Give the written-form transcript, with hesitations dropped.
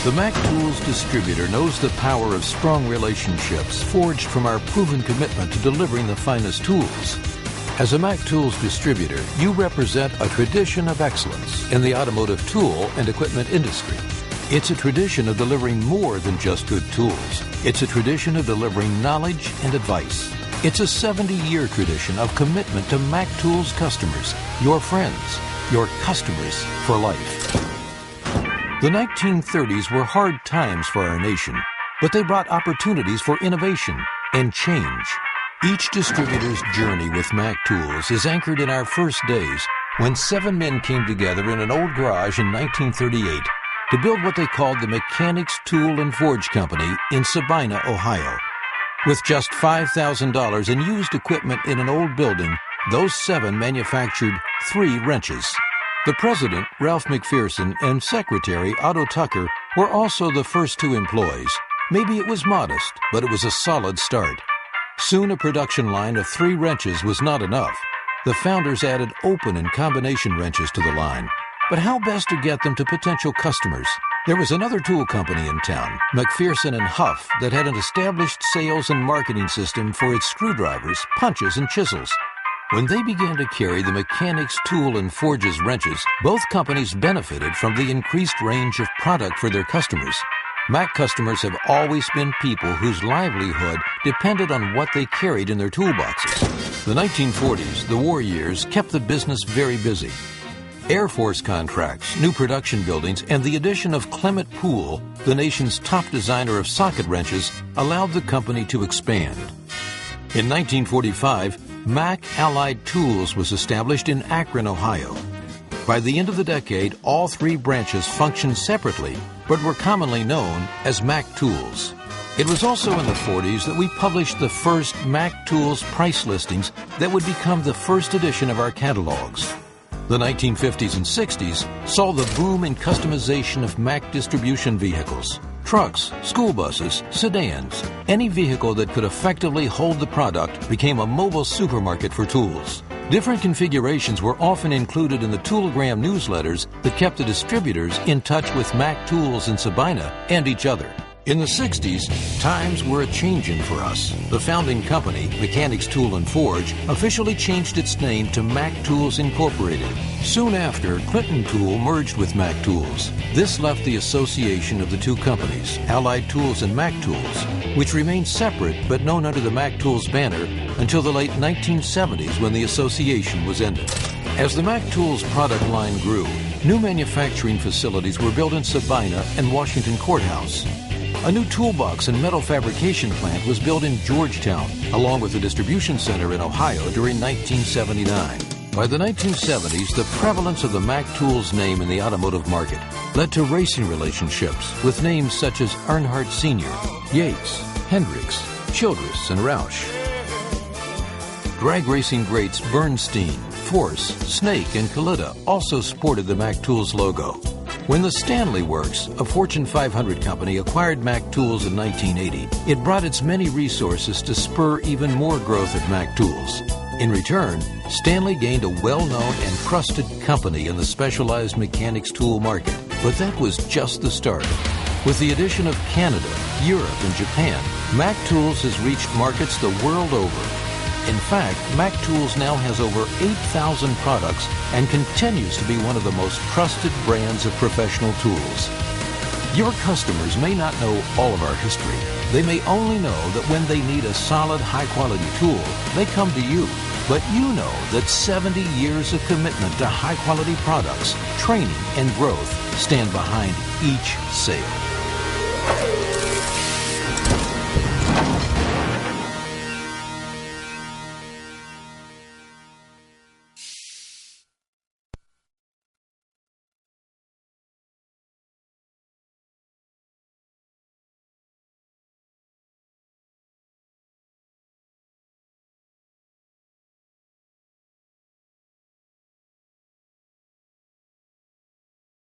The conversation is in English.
The Mac Tools distributor knows the power of strong relationships forged from our proven commitment to delivering the finest tools. As a Mac Tools distributor, you represent a tradition of excellence in the automotive tool and equipment industry. It's a tradition of delivering more than just good tools. It's a tradition of delivering knowledge and advice. It's a 70-year tradition of commitment to Mac Tools customers, your friends, your customers for life. The 1930s were hard times for our nation, but they brought opportunities for innovation and change. Each distributor's journey with Mac Tools is anchored in our first days when 7 men came together in an old garage in 1938 to build what they called the Mechanics Tool and Forge Company in Sabina, Ohio. With just $5,000 in used equipment in an old building, those 7 manufactured 3 wrenches. The president, Ralph McPherson, and secretary, Otto Tucker, were also the first 2 employees. Maybe it was modest, but it was a solid start. Soon a production line of 3 wrenches was not enough. The founders added open and combination wrenches to the line. But how best to get them to potential customers? There was another tool company in town, McPherson and Huff, that had an established sales and marketing system for its screwdrivers, punches, and chisels. When they began to carry the Mechanics Tool and Forge's wrenches, both companies benefited from the increased range of product for their customers. Mac customers have always been people whose livelihood depended on what they carried in their toolboxes. The 1940s, the war years, kept the business very busy. Air Force contracts, new production buildings, and the addition of Clement Poole, the nation's top designer of socket wrenches, allowed the company to expand. In 1945, Mac Allied Tools was established in Akron, Ohio. By the end of the decade, all 3 branches functioned separately, but were commonly known as Mac Tools. It was also in the 40s that we published the first Mac Tools price listings that would become the first edition of our catalogs. The 1950s and 60s saw the boom in customization of Mac distribution vehicles. Trucks, school buses, sedans, any vehicle that could effectively hold the product became a mobile supermarket for tools. Different configurations were often included in the Toolgram newsletters that kept the distributors in touch with Mac Tools in Sabina and each other. In the 60s, times were a-changin' for us. The founding company, Mechanics Tool and Forge, officially changed its name to Mac Tools Incorporated. Soon after, Clinton Tool merged with Mac Tools. This left the association of the 2 companies, Allied Tools and Mac Tools, which remained separate but known under the Mac Tools banner until the late 1970s when the association was ended. As the Mac Tools product line grew, new manufacturing facilities were built in Sabina and Washington Courthouse. A new toolbox and metal fabrication plant was built in Georgetown, along with a distribution center in Ohio during 1979. By the 1970s, the prevalence of the Mac Tools name in the automotive market led to racing relationships with names such as Earnhardt Sr., Yates, Hendricks, Childress, and Roush. Drag racing greats Bernstein, Force, Snake, and Kalita also sported the Mac Tools logo. When the Stanley Works, a Fortune 500 company, acquired Mac Tools in 1980, it brought its many resources to spur even more growth of Mac Tools. In return, Stanley gained a well-known and trusted company in the specialized mechanics tool market. But that was just the start. With the addition of Canada, Europe, and Japan, Mac Tools has reached markets the world over. In fact, Mac Tools now has over 8,000 products and continues to be one of the most trusted brands of professional tools. Your customers may not know all of our history. They may only know that when they need a solid, high-quality tool, they come to you. But you know that 70 years of commitment to high-quality products, training, and growth stand behind each sale.